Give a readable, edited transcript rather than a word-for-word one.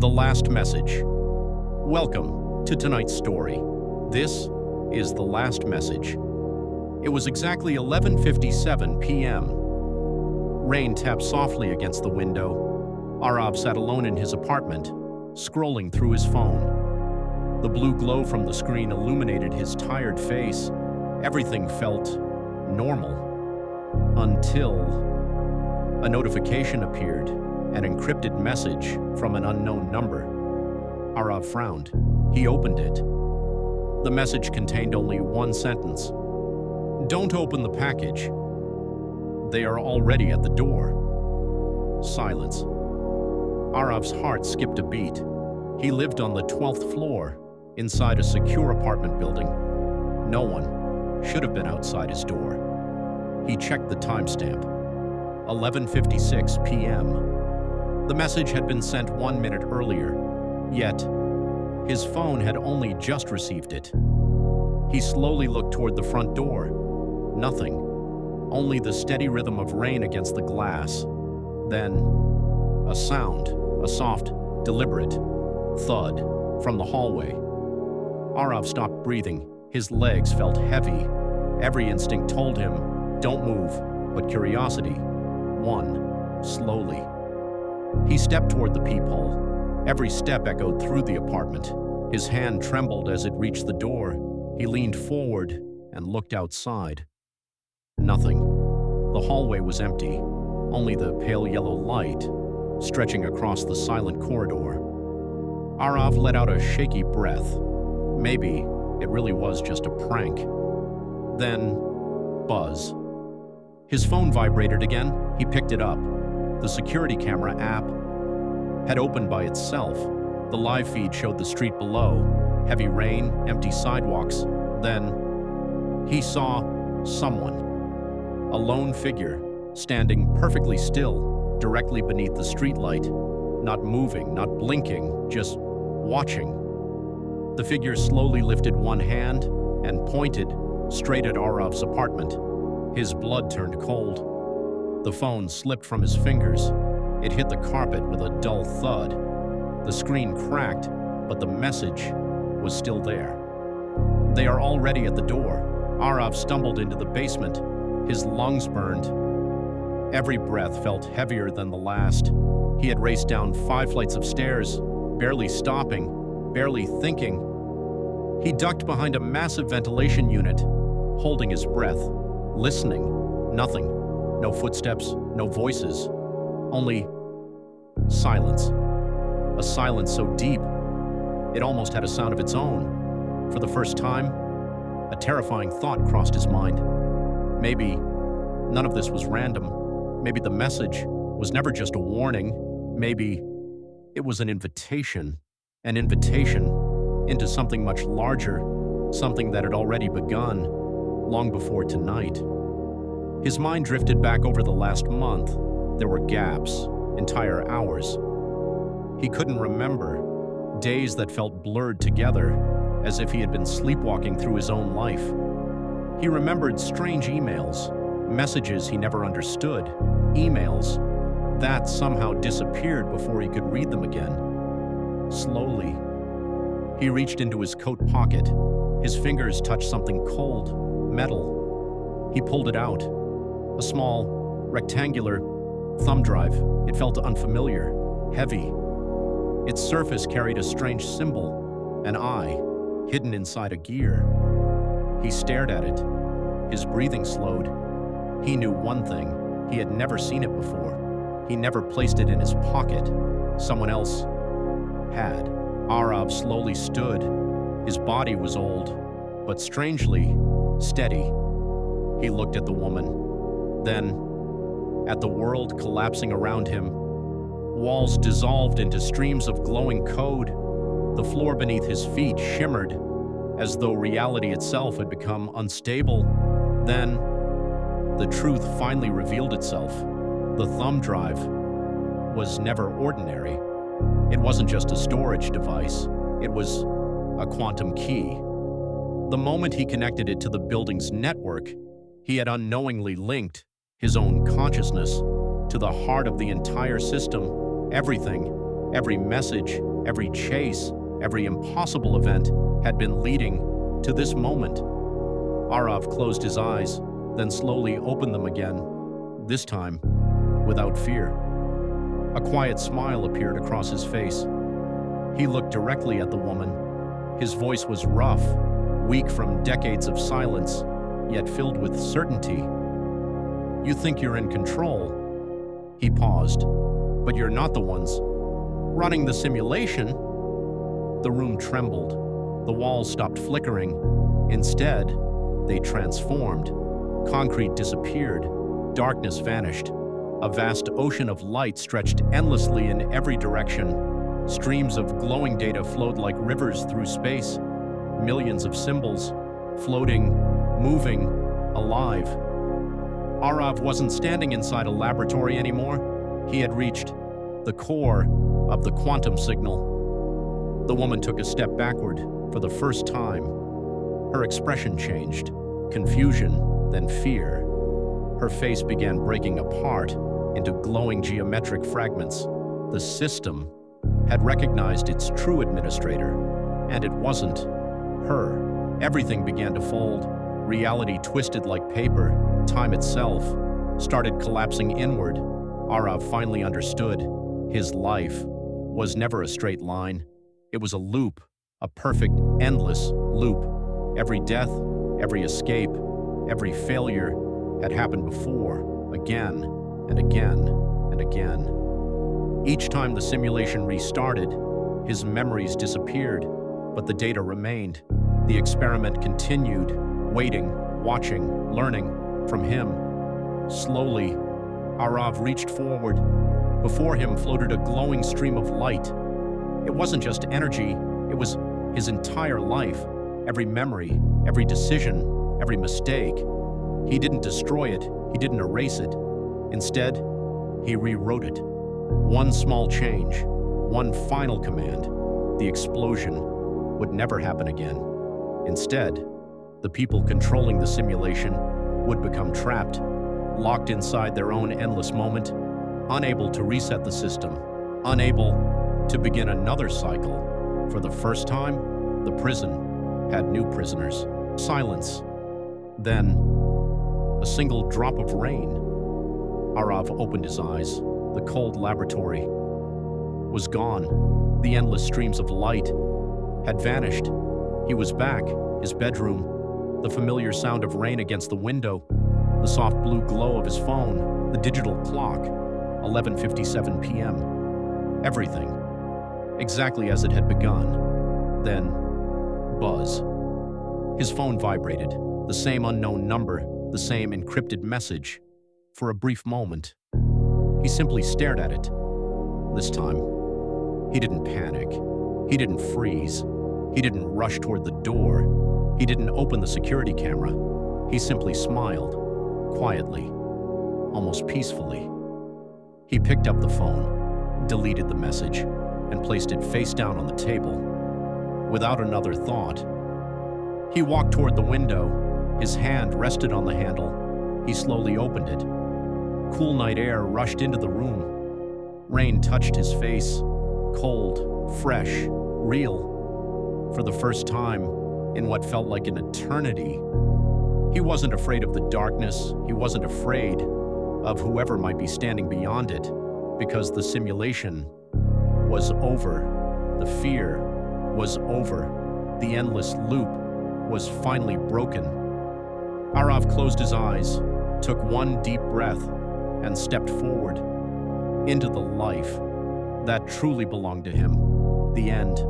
The last message. Welcome to tonight's story. This is the last message. It was exactly 11:57 p.m. Rain tapped softly against the window. Aarav sat alone in his apartment, scrolling through his phone. The blue glow from the screen illuminated his tired face. Everything felt normal. Until a notification appeared, an encrypted message from an unknown number. Aarav frowned. He opened it. The message contained only one sentence. "Don't open the package. They are already at the door." Silence. Aarav's heart skipped a beat. He lived on the 12th floor, inside a secure apartment building. No one should have been outside his door. He checked the timestamp. 11:56 p.m. The message had been sent 1 minute earlier, yet his phone had only just received it. He slowly looked toward the front door. Nothing. Only the steady rhythm of rain against the glass. Then, a sound, a soft, deliberate thud from the hallway. Aarav stopped breathing. His legs felt heavy. Every instinct told him, don't move, but curiosity won, slowly. He stepped toward the peephole. Every step echoed through the apartment. His hand trembled as it reached the door. He leaned forward and looked outside. Nothing. The hallway was empty. Only the pale yellow light stretching across the silent corridor. Aarav let out a shaky breath. Maybe it really was just a prank. Then, buzz. His phone vibrated again. He picked it up. The security camera app had opened by itself. The live feed showed the street below. Heavy rain, empty sidewalks. Then, he saw someone. A lone figure, standing perfectly still, directly beneath the streetlight. Not moving, not blinking, just watching. The figure slowly lifted one hand and pointed straight at Aarav's apartment. His blood turned cold. The phone slipped from his fingers. It hit the carpet with a dull thud. The screen cracked, but the message was still there. They are already at the door. Aarav stumbled into the basement. His lungs burned. Every breath felt heavier than the last. He had raced down 5 flights of stairs, barely stopping, barely thinking. He ducked behind a massive ventilation unit, holding his breath, listening. Nothing. No footsteps, no voices. Only silence. A silence so deep, it almost had a sound of its own. For the first time, a terrifying thought crossed his mind. Maybe none of this was random. Maybe the message was never just a warning. Maybe it was an invitation into something much larger, something that had already begun long before tonight. His mind drifted back over the last month. There were gaps, entire hours. He couldn't remember, days that felt blurred together, as if he had been sleepwalking through his own life. He remembered strange emails, messages he never understood, emails that somehow disappeared before he could read them again. Slowly, he reached into his coat pocket. His fingers touched something cold, metal. He pulled it out. A small, rectangular thumb drive. It felt unfamiliar, heavy. Its surface carried a strange symbol, an eye, hidden inside a gear. He stared at it. His breathing slowed. He knew one thing. He had never seen it before. He never placed it in his pocket. Someone else had. Aarav slowly stood. His body was old, but strangely steady. He looked at the woman. Then, at the world collapsing around him. Walls dissolved into streams of glowing code. The floor beneath his feet shimmered, as though reality itself had become unstable. Then, the truth finally revealed itself. The thumb drive was never ordinary. It wasn't just a storage device. It was a quantum key. The moment he connected it to the building's network, he had unknowingly linked his own consciousness to the heart of the entire system. Everything Every message, every chase, every impossible event had been leading to this moment. Aarav closed his eyes, then slowly opened them again, this time without fear. A quiet smile appeared across his face. He looked directly at the woman. His voice was rough, weak from decades of silence, yet filled with certainty. "You think you're in control?" He paused. "But you're not the ones running the simulation." The room trembled. The walls stopped flickering. Instead, they transformed. Concrete disappeared. Darkness vanished. A vast ocean of light stretched endlessly in every direction. Streams of glowing data flowed like rivers through space. Millions of symbols, floating, moving, alive. Aarav wasn't standing inside a laboratory anymore. He had reached the core of the quantum signal. The woman took a step backward for the first time. Her expression changed. Confusion, then fear. Her face began breaking apart into glowing geometric fragments. The system had recognized its true administrator, and it wasn't her. Everything began to fold. Reality twisted like paper. Time itself started collapsing inward. Aarav finally understood. His life was never a straight line. It was a loop, a perfect, endless loop. Every death, every escape, every failure had happened before, again and again and again. Each time the simulation restarted, his memories disappeared, but the data remained. The experiment continued, waiting, watching, learning from him. Slowly, Aarav reached forward. Before him floated a glowing stream of light. It wasn't just energy, it was his entire life. Every memory, every decision, every mistake. He didn't destroy it, he didn't erase it. Instead, he rewrote it. One small change, one final command. The explosion would never happen again. Instead, the people controlling the simulation would become trapped, locked inside their own endless moment, unable to reset the system, unable to begin another cycle. For the first time, the prison had new prisoners. Silence. Then, a single drop of rain. Aarav opened his eyes. The cold laboratory was gone. The endless streams of light had vanished. He was back, his bedroom, the familiar sound of rain against the window, the soft blue glow of his phone, the digital clock, 11:57 p.m. Everything, exactly as it had begun. Then, buzz. His phone vibrated, the same unknown number, the same encrypted message. For a brief moment, he simply stared at it. This time, he didn't panic. He didn't freeze. He didn't rush toward the door. He didn't open the security camera. He simply smiled, quietly, almost peacefully. He picked up the phone, deleted the message, and placed it face down on the table. Without another thought, he walked toward the window. His hand rested on the handle. He slowly opened it. Cool night air rushed into the room. Rain touched his face, cold, fresh, real. For the first time, in what felt like an eternity, he wasn't afraid of the darkness. He wasn't afraid of whoever might be standing beyond it, because the simulation was over. The fear was over. The endless loop was finally broken. Aarav closed his eyes, took one deep breath, and stepped forward into the life that truly belonged to him. The end.